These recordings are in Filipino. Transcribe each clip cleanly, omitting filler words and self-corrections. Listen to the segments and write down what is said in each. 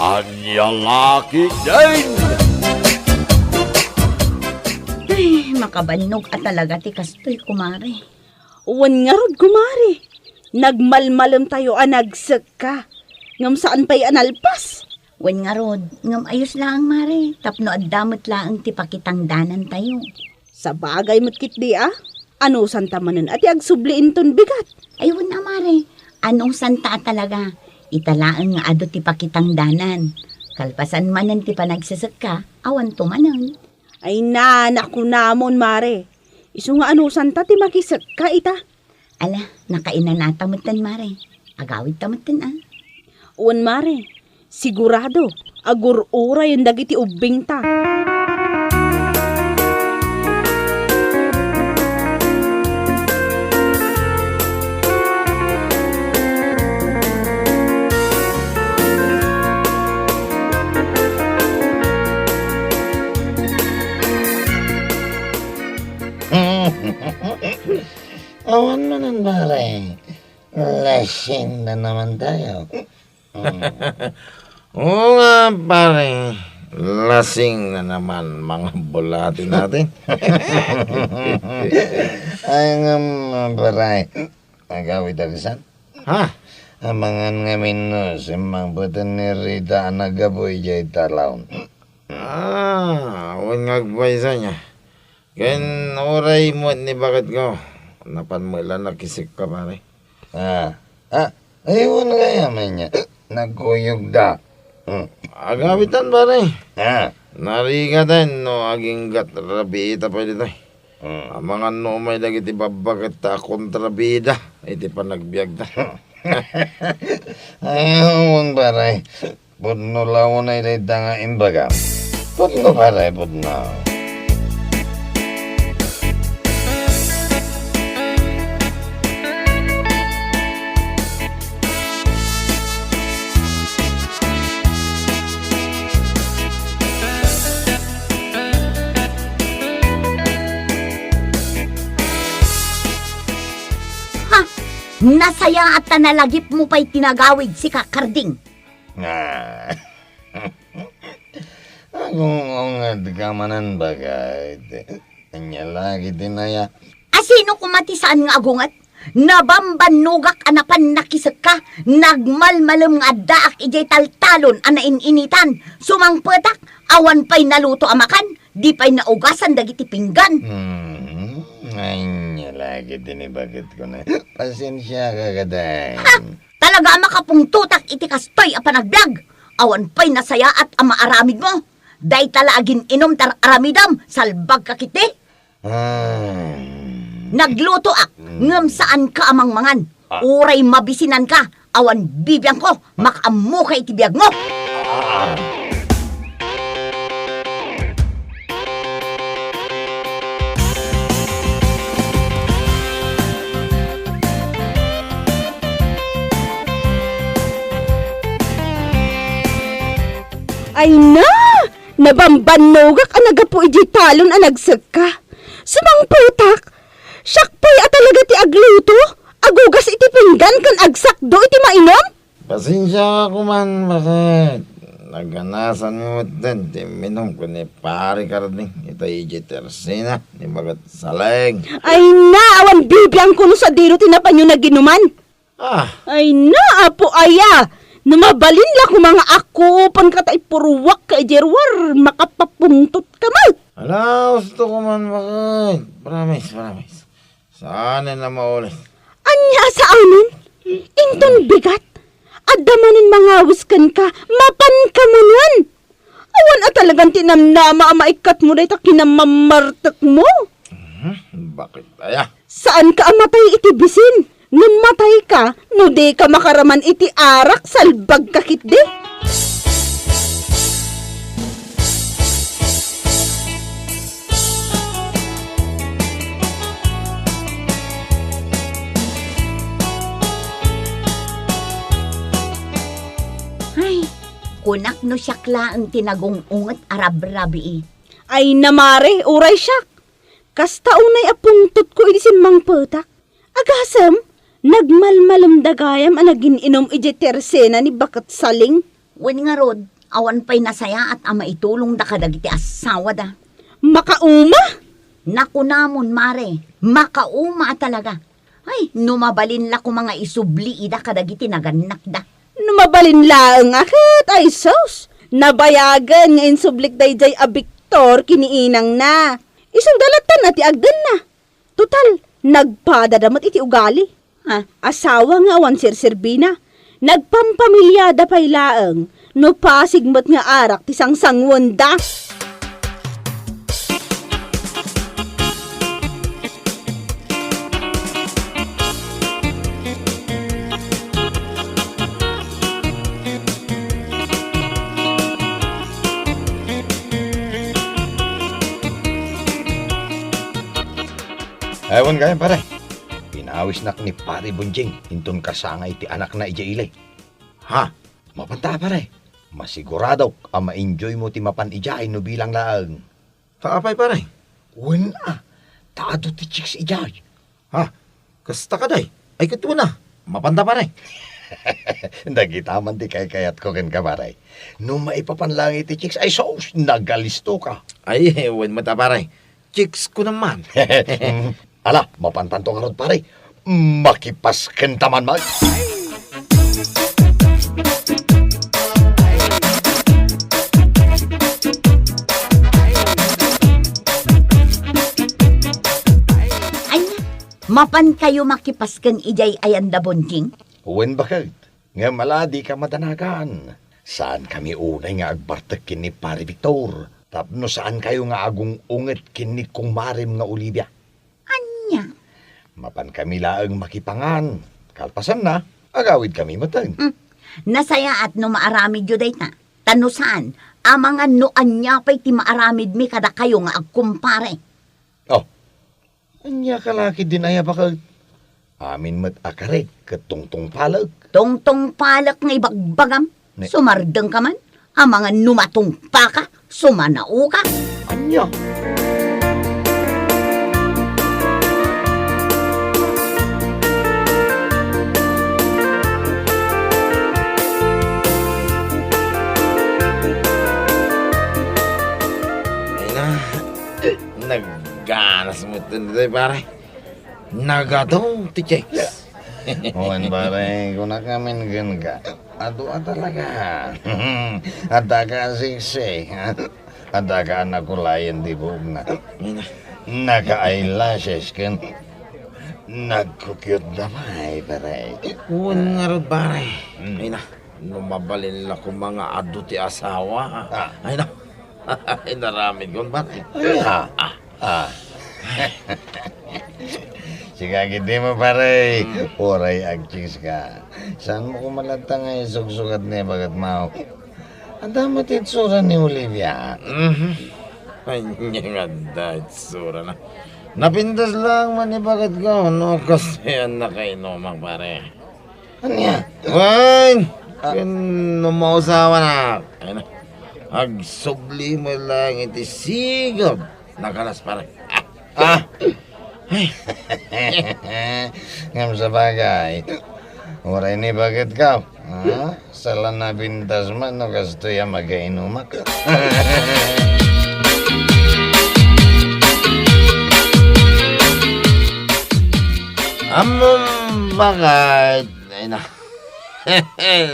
Anya laki din! Ay, makabanog at talaga ti kastoy, kumare. Uwan nga rod, kumare. Nagmalmalam tayo anagsag ka. Ngam saan pa'y analpas? Wen nga rod, ngam ayos lang, mare. Tapno at damot lang ti pakitang danan tayo. Sa bagay mo't kit di Ano santa manan at agsubliin ton bigat? Ay, wen na, mare. Anong santa talaga? Italaan nga ado ti pakitang danan. Kalpasan manan ti panagsasak ka, awan to manan. Ay naku namon, mare. Isu nga ano santa ti makisag ka ita. Ala, nakainanata mo tan, mare. Agawid tamot tan, Uwan, mare. Sigurado, agur-ura yung dagiti ubing ta. Awan mo nun, pare. Lasing na naman tayo. Oo nga, pare. Lasing na naman mga bulati natin. Ay nga, pare. Agawid alisan. Ha? Amangan nga minus, imang butan ni Rita nagaboy jay talaon. Huwag ngagbaysa niya. Ken oray mo ni bakit ko. Napan mo ilan nakisik ka, pare. Ayun kaya man niya. Nagkuyog da. Agawitan, pare. Ha? Narigatan, no, aging gatrabita pa dito. Mga no may lagi ti babakit ta kontrabida. Iti pa nagbiag ta. Ayun, pare. Pudno lawon ay rita nga imbaga. Pudno, pare, pudno. Nasaya at tanalagip mo pa'y tinagawid si Kakarding. Kung nga kamanan bagay, kanya lagi tinaya. Asino kumatisaan nga agungat? Nabambanugak anapan nakisag ka, nagmalmalam nga daak ijay taltalon anain-initan, sumangpetak, awan pa'y naluto amakan, di pa'y naugasan dagiti pinggan. Ay niya lagi tinibagit ko na. Pasensya ka kaday. Ha! Talaga makapungtutak iti kastoy a panagbiag. Awan pa'y nasaya at amaaramid mo. Day talaagin inom tar aramidam, salbag kakiti. Nagluto ak, ngam saan ka amang mangan. Uray mabisinan ka, awan bibiyang ko, makamu ka iti biag mo. Ay na! Nabambanogak ang nagapu iji talon ang nagsag ka. Sumangputak! Syakpay at talaga ti agluto! Agugas iti pinggan kan agsakdo iti mainom? Pasensya ka kuman, bakit? Naganasan mo din, ti minom ko ni pari karding. Ito iji tersina, ni bagat saleg. Ay na! Awan bibiyang kuno sa diro tinapan yung naginuman. Ay na! Apo aya! Namabalin la kung mga ako pan katay purwak ka ijerwar makapapuntot ka mal. Ala, gusto ko man, bakit? Promise. Sana na maulit. Anya sa amin? Inton bigat? Adamanin mga wiskan ka, mapan ka mo nun. Awan at talagang tinamnama ang maikat mo dahi ta kinamamartak mo. Bakit kaya? Saan ka amatay iti bisin? Namatay ka, no di ka makaraman iti arak, salbag kakit di. Ay, kunak no siyakla ang tinagong-ung at arab-rabi. Ay namare, uray siyak. Kasta unay apungtot ko iti simmang petak. Agasam, nagmalmalam dagayam ang naging inom iti tersena ni bakat saling. Wen nga rod, Awan pa'y nasaya at ama itulong da kadagiti asawa da. Makauma? Naku namon, mare. Makauma talaga. Ay, numabalin la ko mga isubli ida kadagiti naganak da. Numabalin laang akit ay sos. Nabayagan nga insublik dayjay a Victor kiniinang na. Isang dalatan at iagdan na. Total, nagpadadamot iti ugali. Ha? Asawa nga awan sirsirbina. Nagpampamilyada pa'y laang. No pasigmat nga arak ti sangsangwon da. Ewan kaya pare. Pinawis na ni pare Bunjing. Hintun kasangay ti anak na ija ilay. Ha? Mapanta pare. Masigurado ang ma-enjoy mo ti mapan ijay no bilang laang. Taapay pare. Wen taado ti chicks ijay. Ha? Kasta ka day. Ay katuwa na. Mapanda pare. Nagitaman ti kayat ko ken ka pare. No maipapanlangi ti chicks ay sos nagalisto ka. Ay, wen mata pare. Chicks ko naman. Ala, mapantanto nga rod pare. Makipas kentaman man. Ay, mapan kayo makipaskan ijay ayan da Bunjing? Wen bakit? Nga maladi ka madanagan. Saan kami unay nga agbartek kini pare Victor? Tapno saan kayo nga agong unget kini kong marim nga Olivia? Anya? Mapan kami laang makipangan. Kalpasan na, agawid kami matang. Nasaya at no maaramid yu day ta. Tano saan? Amangan no anya pa'y ti maaramid mi kada kayo nga agkumpare. Oh, anya kalaki din aya bakit? Amin mat akarig katungtong palag. Tungtong palak nga ibagbagam. Ne- Sumardeng ka man. Amangan numatungpa ka. Sumanao ka. Anya? Ay na. Nagganas mo ito day pare. Nagadaw ti chicks. Wen pare, kung na kami gan ka. Ato talaga. Ada ka siksi. Ada ka anak ko layan di buog na. Ay na. Naka-eyelashes kan. Nagkukyot na may pare. Wen nga rod pare. Ay na. Lumabalin la ko mga ado ti asawa. Ay na. Ay naramid ko pare. Sige, hindi mo pare. Oray agchis ka. Saan mo kumalata nga isugsugat niya bagat mao? Ang damo titsura ni Olivia. Ay nga nga dahit sura na. Napindas lang man ni bagat ko. No, kasi yan nakainomang pare. Ano yan? Ay! Numausawa na. Ay na. Agsubli mo lang iti sigod. Nakalas pare. Ay. Ngam sa bagay. Oray ni bagat ka. Sala na bintas man no kasto ya magainumak. Among bakit? Ay na.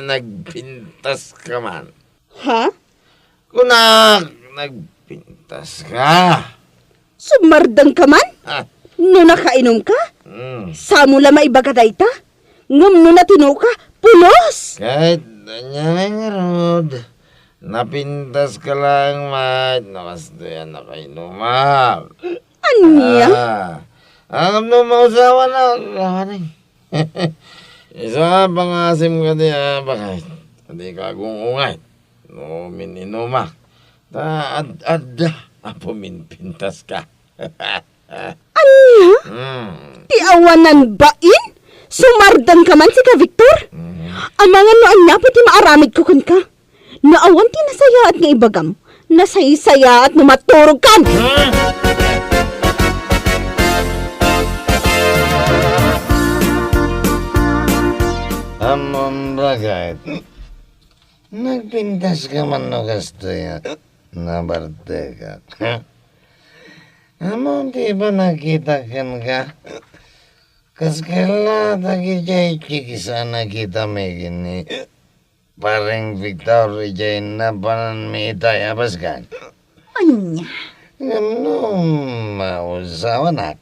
Nagpintas ka man. Ha? Kunak, nagpintas ka. Sumardang ka man? Ah. No nakainom ka? Mm. Samula maibagatay ta? Ngam no natino ka? Pulos! Kahit anyang rod, napintas ka lang, mat. Nakasto yan nakainumak. Anya? Ang numausawa na, kawaring. Isa pangasim ka diya, bakit? Hindi ka gungungay. No, mininumak. Ad-ad, apo minpintas ka. Anya? Ti awanan bain? Sumardan ka man si ka, Victor? Amangan no anya pati maaramid ko kun ka. Naawan ti nasaya at nga ibagam. Nasaysaya at numaturog kan. Amon bagay. Nagpintas ka man no kasto yan. Nabartekat. Amo di ba nakita kan ka? Kas kala tagi jay kikisa nakita may gini. Parang Victor jay na panan may itay abas kan. Anya, Ngano mausawa nak.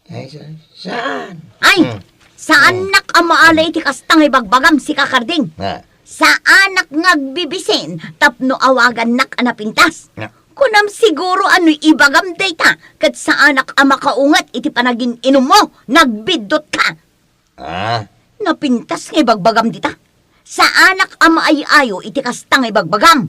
Ay, saan? ay, sa anak ang maalay ti kastang ibagbagam si Kakarding. Ha? Sa anak ngagbibisin, tapno awagan nak anapintas. Ya. Kunam siguro ano ibagam data, kat sa anak ang makaungat iti panagin inom mo, nagbidot ka. Ah? Napintas nga ibagbagam dita. Sa anak ang maayayo iti kastang ibagbagam.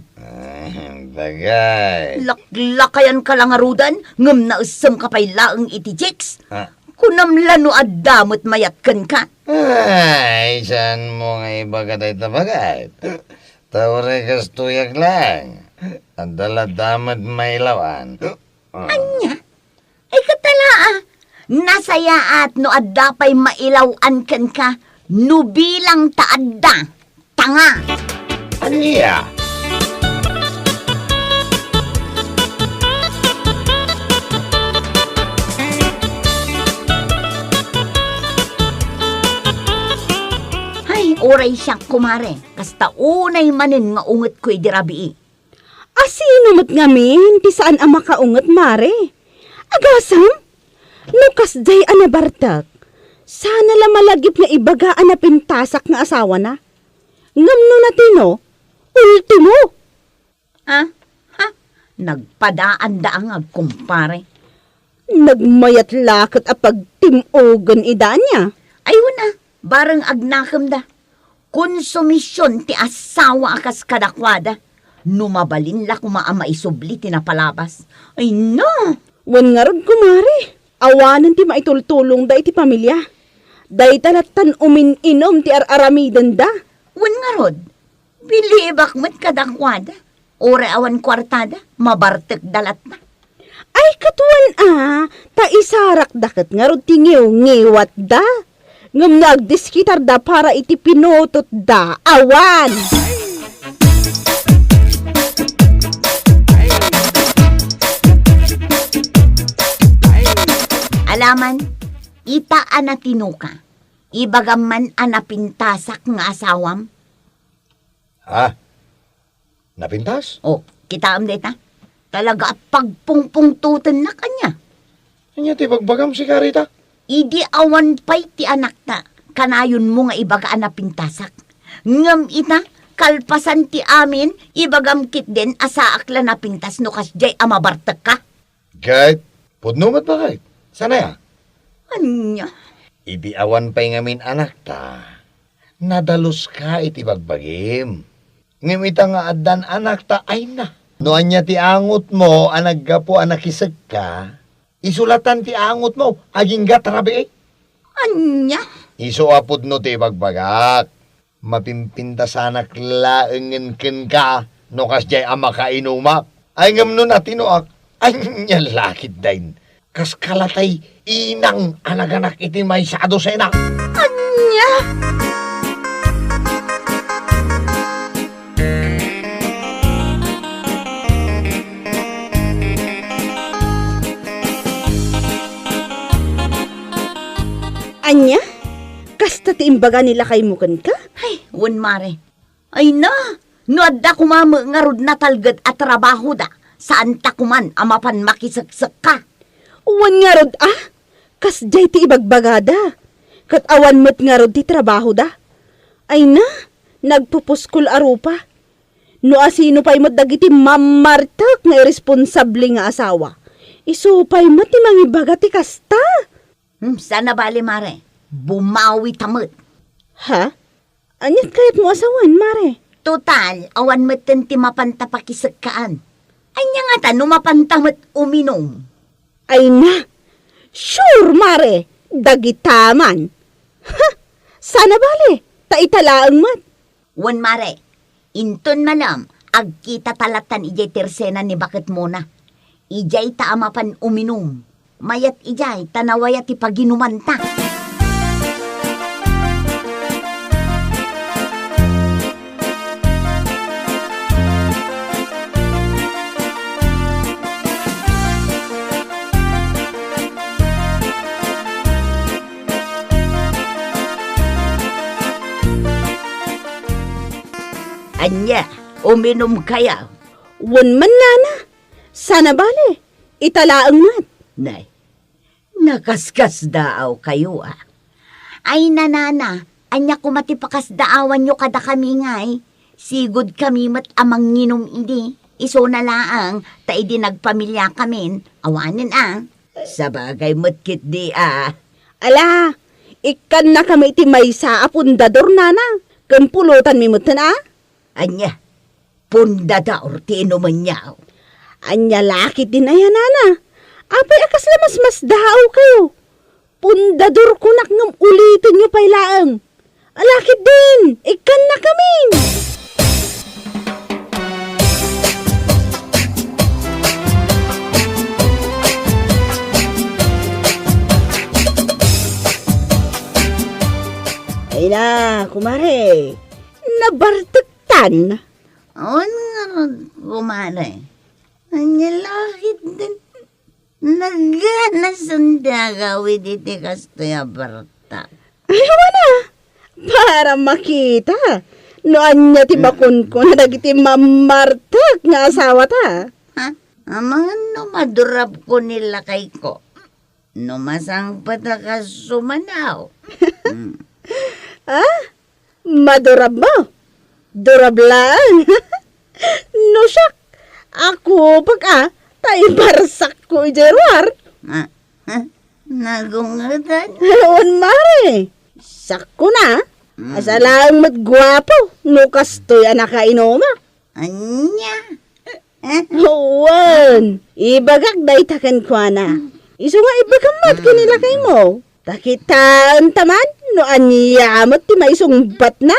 Bagay. Laklakayan ka lang arudan, ngam na usam ka pa'y laang iti jiks. Ha? Kunam lano at damot mayatkan ka. Ay, saan mo nga ibagat ay tabagay? Tawari kas tuyag lang. Ang daladamad may lawan. Anya, ay katala nasaya at no adda pa'y mailawan kan ka, no bilang taadda, tanga. Aniya? Ay, oray siyang kumare, kasta unay manin nga unget ko'y dirabii. Asino mat ngamin, ti saan ang makaungat, mare? Agasam? Nukas day anabartak. Sana la malagip nga ibagaan na pintasak nga asawa na. Ngam no natino, ultimo. Ha? Ha? Nagpadaan daang agkumpare. Nagmayat lakot apag timogan ida niya. Ayun na, barang agnakam da. Konsumisyon ti asawa akas kadakwada. Numabalin la kumaama isubli ti napalabas. Ay no! Wan nga rod kumare. Awanan ti maitultulong da iti pamilya. Day talatan umin-inom ti aramidan da. Wan nga rod, bilibak met kadakwada. Ore awan kwartada, mabartek dalat na. Ay katuan ta isarak daket nga rod ti ngiwat da. Ngam nagdiskitar da para iti pinutot da. Awan! Alaman, itaan na tinuka. Ibagam man anapintasak nga asawam. Ha? Napintas? O, kita am deta. Talaga pagpungpungtutan na kanya. Anya ti bagbagam si Karita? Idi awan pa'y ti anak ta. Kanayon mo nga ibaga anapintasak. Ngam ita, kalpasan ti amin, ibagam kit din asaak la napintas no kasjay amabartek ka. Kahit, pudnumat ba kahit? Sana ya? Anya? Ibiawan pa'y ngamin anak ta. Nadalos ka iti bagbagim. Ngimita nga adan anak ta ay na. No anya ti angot mo, anaggapo anakisag ka, isulatan ti angot mo, aging gatrabi eh. Anya? Iso apod no ti bagbagak. Mapimpinta sanak laengen ken ka, no kasjay ama ka inumak. Ay ngam no natinoak, ay nya lakit dain. Kas kalatay inang anaganak iti may sado sa ina. Anya? Anya? Kasta ti imbaga nila kay mukan ka? Ay, wan mare. Ay na, no adda kumama nga rod na talgad at trabaho da. Saan ta kuman amapan makisagsak ka. Wan nga rod kasjay ti ibagbagada. Kat awan met nga rod ti trabaho da. Ay na, nagpupuskol arupa. No asino pa'y mat dagiti mamartak nga irresponsable nga asawa. Isupay mat ti mangibaga ti kasta. Sana bali mare, bumawi tamot. Ha? Anyat kayat mo asawan, mare? Total, awan meten ti mapantapakisagkaan. Anya nga ta, no mapantamot uminom. Ay na, sure, mare, dagitaman. Ha? Sana bali, taitalaang mat. Wan mare, inton malam, agkita talatan ijay tersena ni bakit muna. Ijay ta amapan uminom. Mayat ijay, tanawayat ipaginuman ta. Anya, uminom kaya. Wan man nana. Sana bale. Italaang mat. Nay, nakaskas daaw kayo ah. Ay nanana, anya kumatipakas daawan nyo kada kami ngay. Sigod kami mat amang nginom hindi. Iso na laang, ta idi nagpamilya kami. Awanin ah. Sabagay matkit di ah. Ala, ikan na kami iti may sa apundador nana. Kan pulutan mi mutan ah. Anya, pundada orti inuman niya. Anya laki din ayan nana. Apay akas mas daaw kayo. Pundador ko ngam ulitin nyo pailaang. Alakit din, ikan na kami. Ay na, kumare. Nabartaktan. On nga kumare. Anya lakit din. Naganas ang dagawid iti kastoya barta. Ayaw na. Para makita. Noan niya ti bakun ko na dagiti mamartak nga asawa ta. Ha? Amang madurab ko nila kay ko. Numasang patakas sumanaw. Ah? Madurab mo? Durab lang. No siyak. Ako pag tayo barsak ko ijerwar. Ha? Nagungatan. On mare. Sakko na. Asa lang matgwapo. No kastoy anak ka inoma. Anya? Wan. Ibagak day takan ko na. Iso nga ibagamat kanila kay mo. Takitaan taman. No anyamot ti maisong bat na.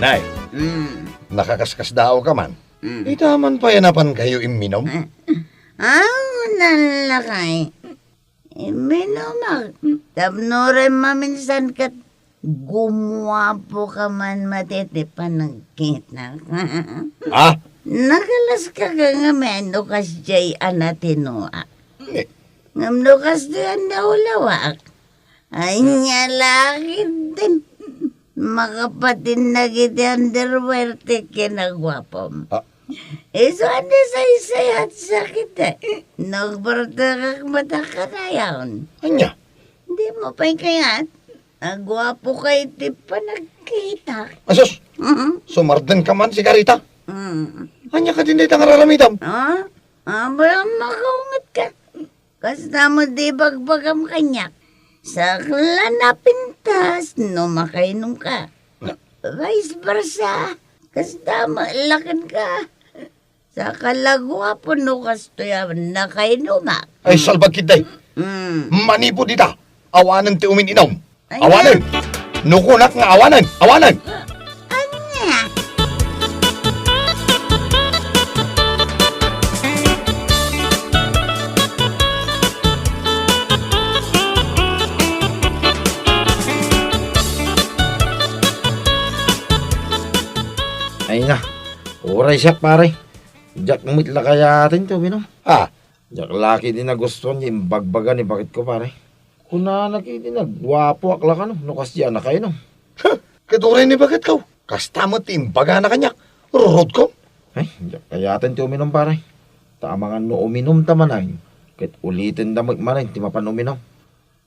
Nay, nakakaskas daw ka man. Itaman pa yanapan kayo iminom. Nalakay. Minumag. Tapno rin maminsan kat gumwapo ka man matitipan ng kita. Ah? Nakalas ka ngamen nukas jay anatinoa. Nukas diyan naulawak. Ay niya lagi din. Makapatin na giti underwear ti kinagwapom. Iso ane sa isayat sakit eh. Nagbarta kak mata ka na yaon. Anya? Hindi mo pa'y kayat. Agwapo kay ti panagkita. Asos, sumardan ka man si Karita. Anya ka din dito nga ralamitam. Abayang makaungat ka. Kasta mo di bagbagam kanyak. Sakla na pintas, no makainom ka. Vice versa, kasta malakan ka. Sa kalagwa po no kastoyan nakainom ka. Ay, salbag kitday. Manipo dita. Awanan ti umininom. Awanan. Nukunak nga awanan. Awanan. Anya? Ay nga, oray siya pare. Jack mitla kaya atin to, binom. Jack laki din na gusto niya, imbagbaga ni bakit ko pare. Kuna nakiti nagwapo akla ka no, nukas diyan na kayo no. Katuray ni bakit ka? Kasta mo timbaga na kanya. Rurod ko. Ay, Jack kaya atin to uminom pare. Tama nga no uminom tamanay. Kahit ulitin damag manay, ti mapan uminom.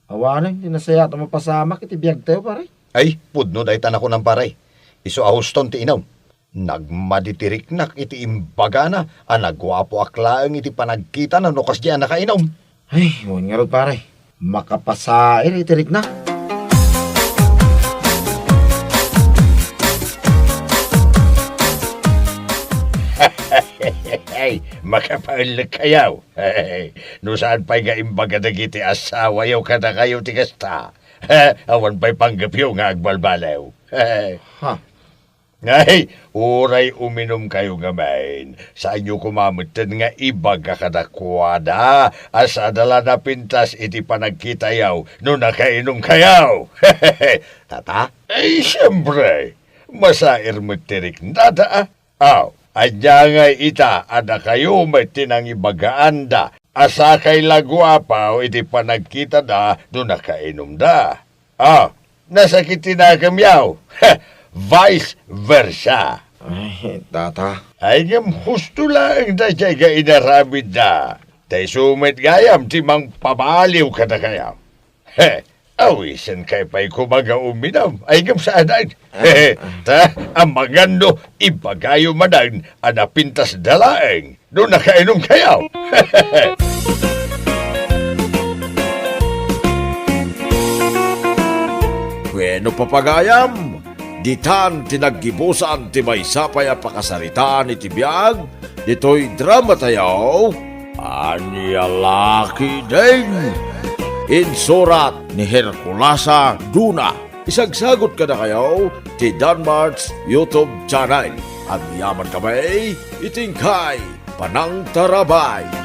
Awanan, tinasaya at mapasama kiti biyag tayo pare. Ay, pudno dahi tanako ng paray. Iso ahuston ti inom. Nagmaditiriknak iti imbaga na, nagwapo aklaang iti panagkita na nukas diyan nakainom. Ay, huwag nga rin pare. Makapasair itirik na. Ay, makapaulag kayaw. No saan pa'y nga imbaga na giti asawa yaw ka na kayo ti kasta. Awan pa'y panggapyo nga agbalbalaw. Ha? Ay, uray uminom kayo ngamain. Sa inyo kumamutan nga ibaga kadakwada. Asa dala na pintas iti panagkitayaw no nakainom kayaw. Tata? Ay, siyempre. Masair mo tirik nada. Anya nga ita, ada kayo may tinang ibagaanda. asa kay lagwapaw iti panagkita da do nakainom da. Nasakit na kamyaw. Vice versa. Ay, tata. Ay ngam husto lang da siya ga inaramid da. Tay sumit gayam timang pabaliw ka na kayam. Awisan kay pa'y kumaga uminam. Ay ngam saadan. Ta, ang magando ipagayo madan ana pintas dalaeng. Doon nakainom kayaw. Bueno papagayam, ditan tinaggibusan ti may sapay a pakasaritaan iti biyag, dito'y drama tayaw, Anya Laki Ding. Insurat ni Herculasa Duna. Isagsagot ka na kayo ti Danmarks YouTube channel. At yaman kamay, itingkay, panang tarabay.